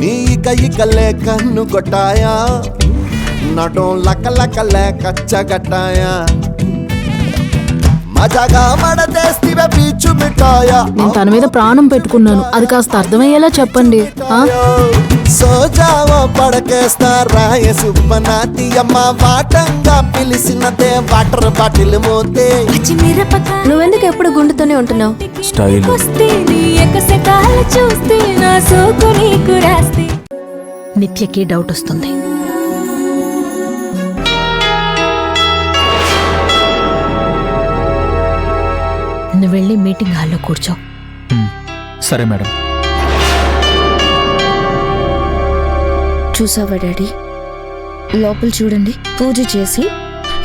నీ ఇకలే కన్ను కొట్టాయా నటం లకలకలే కచ్చగట్టాయా మజాగా మడతేస్తివే పీచు మిఠాయా నేను తన మీద ప్రాణం పెట్టుకున్నాను, అది కాస్త అర్థమయ్యేలా చెప్పండి. సోజావో పడకేస్తా రాయ సుబ్బనాతి అమ్మ వాటంగా పిలిచినదే వాటర్ బాటిల్ మోతే నువ్వెందుకు ఎప్పుడు గుండుతోనే ఉంటున్నావు? స్టైల్ నిత్యకి డౌట్ వస్తుంది. నువ్వు వెళ్ళి మీటింగ్ హాల్లో కూర్చో. సరే మేడం. చూసావా డాడీ, లోపల చూడండి, పూజ చేసి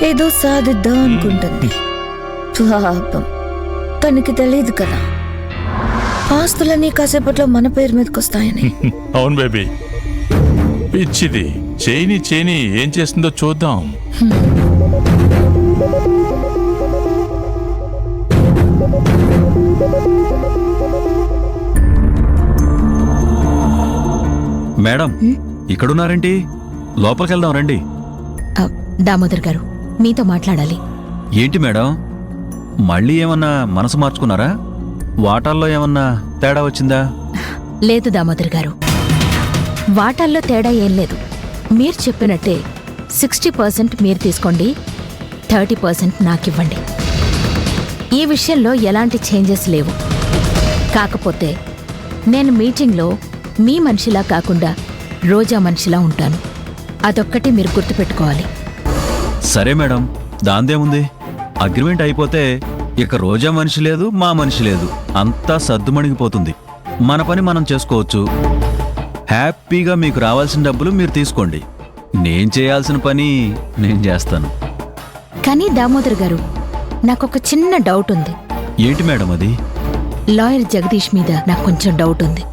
ఏదో సాధిద్దాం అనుకుంటుంది. పాపం తనకి తెలియదు కదా ఆస్తులన్నీ కాసేపట్లో మన పేరు మీదకి వస్తాయని. అవును బేబీ, పిచ్చిది. చేని ఏం చేస్తుందో చూద్దాం. మేడం ఇక్కడున్నారేంటి? లోపలికి వెళ్దాం రండి. దామోదర్ గారు మీతో మాట్లాడాలి. ఏంటి మేడం, మళ్ళీ ఏమన్నా మనసు మార్చుకున్నారా? వాటాల్లో ఏమన్నా తేడా వచ్చిందా? లేదు దామోదర్ గారు, వాటాల్లో తేడా ఏం లేదు. మీరు చెప్పినట్టే 60% మీరు తీసుకోండి, 30% నాకివ్వండి. ఈ విషయంలో ఎలాంటి చేంజెస్ లేవు. కాకపోతే నేను మీటింగ్లో మీ మనిషిలా కాకుండా రోజా మనిషిలా ఉంటాను. అదొక్కటి మీరు గుర్తుపెట్టుకోవాలి. సరే మేడం, దాందేముంది? అగ్రిమెంట్ అయిపోతే ఇక రోజా మనిషి లేదు, మా మనిషి లేదు, అంతా సద్దుమణిగిపోతుంది. మన పని మనం చేసుకోవచ్చు. హ్యాపీగా మీకు రావాల్సిన డబ్బులు మీరు తీసుకోండి, నేను చేయాల్సిన పని నేను చేస్తాను. కానీ దామోదర్ గారు, నాకొక చిన్న డౌట్ ఉంది. ఏంటి మేడం అది? లాయర్ జగదీష్ మీద నాకు కొంచెం డౌట్ ఉంది.